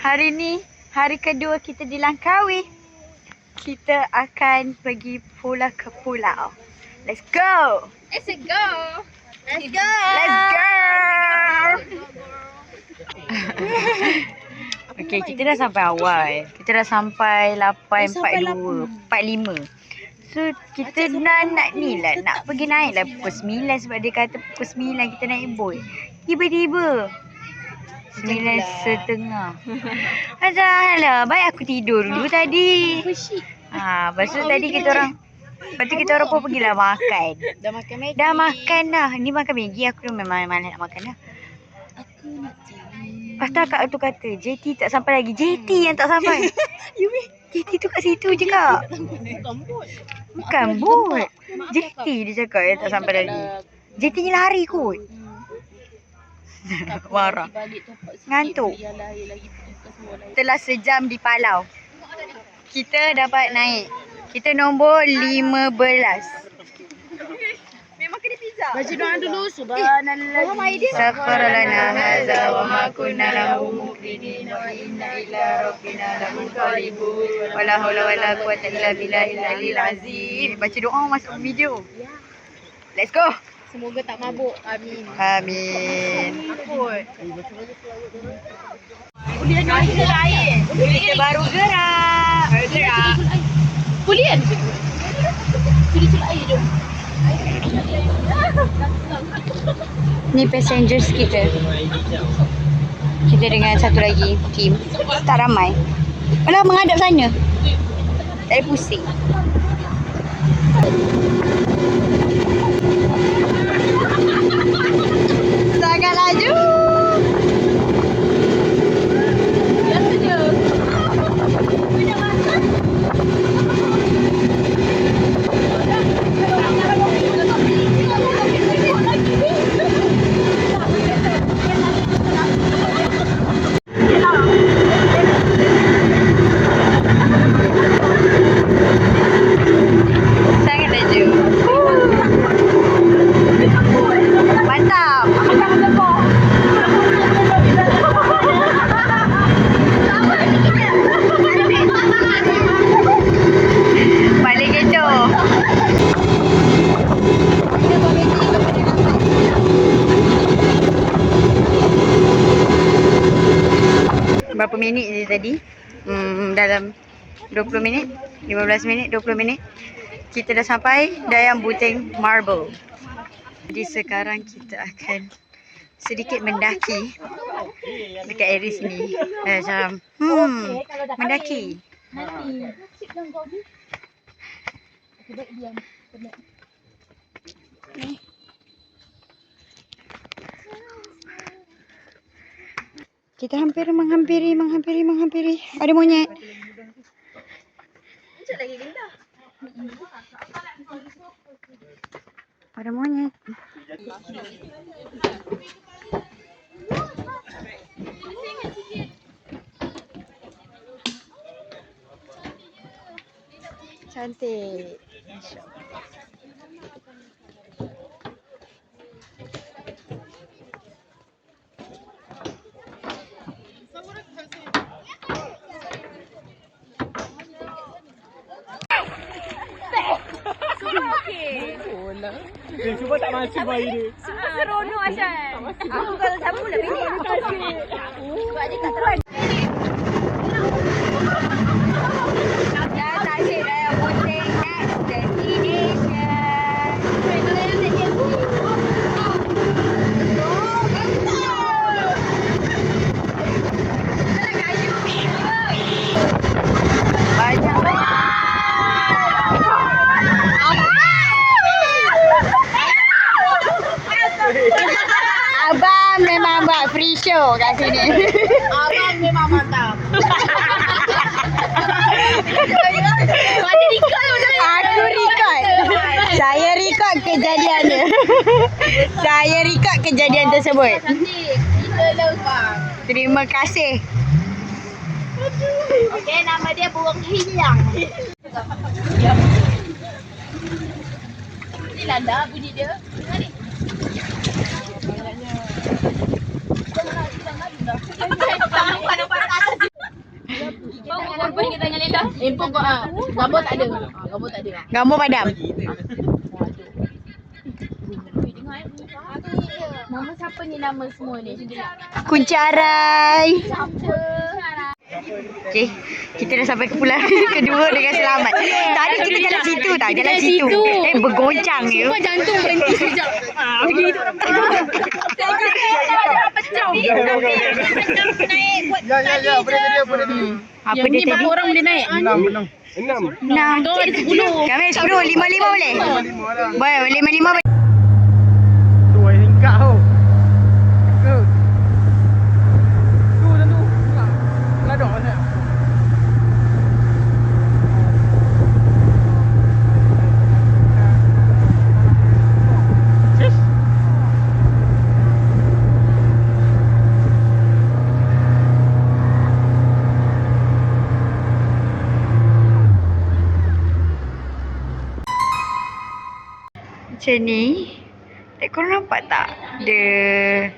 Hari ni hari kedua kita di Langkawi. Kita akan pergi pulau ke pulau. Let's go. Let's go. Let's go. Let's go. Okay, kita dah sampai awal. Kita dah sampai 8.42, 45. So, kita nak ni lah, nak pergi naik lah pukul 9 sebab dia kata pukul 9 kita naik boat. Tiba-tiba 9.30. Macam lah, baik aku tidur dulu tadi. Lepas tu tadi kita orang pun pergilah makan. Dah makan Maggi. Dah makan dah. Ni makan Maggi, aku memang malas nak makan dah. Aku nak tidur. Lepas tu akak tu kata, JT tak sampai lagi. JT yang tak sampai. You mean? JT tu kat situ je kak. Bukan bot. JT dia cakap yang tak sampai lagi. JT ni lari kot. Marah. Ngantuk. Setelah sejam di Palau, kita dapat naik. Kita nombor 15. Memang kena pizza. Baca doa dulu. Subhanallah. Safaralana hadza wa ma kunna lahu muqrinin wa inna ila rabbina lamunqalibun. Wala haula wala quwwata illa billahil aliyil azim. Baca doa masuk video. Let's go. Semoga tak mabuk. Amin. Amin. Air. Kita baru gerak. Kulian. Culik air jom. Ni passengers kita. Kita dengan satu lagi team. Tak ramai. Malah menghadap sana. Tak ada pusing. Sangat laju. Biasa je. Sangat laju. Mantap. Paling kecoh. Berapa minit je tadi? Dalam 20 minit, 15 minit, 20 minit. Kita dah sampai Dayang Buteng Marble. Jadi sekarang kita akan sedikit mendaki dekat area sini. Macam mendaki. Kita hampir menghampiri. Ada monyet. Ada monyet. Cantik. Cuba tak masuk bayi dia. Semua seronok Ashan. Aku kalau sama lah pilih. Sebab dia tak terlalu. Dah sampai Dayang Buteng next destination. Abang memang buat free show kat sini. Abang memang mantap. Aku record. Saya record kejadian dia. Saya record kejadian tersebut. Cantik. Kita love bang. Terima kasih. Okey, nama dia burung hilang. Ni landa bunyi dia. Dengar ni. Linda. Info gambar tak ada. Gambar tak ada. Gambar padam. Nama siapa ni nama semua ni? Kuncarai. Okay, kita dah sampai ke pulau kedua dengan selamat. Tadi kita jalan situ tak? Jalan situ. Bergoncang je. Sumpah jantung berhenti sekejap. Begitu orang pecah. Ya, boleh dia. Apa Yang dia ni berapa tadi? orang boleh naik? 6. Nah, Kau ada 10. kami 10, 5 boleh? Boleh, 5 boleh. Tu ai tingkat tu. Ke? Tu dan tu. Ladok sana. Macam ni. Korang nampak tak? Dia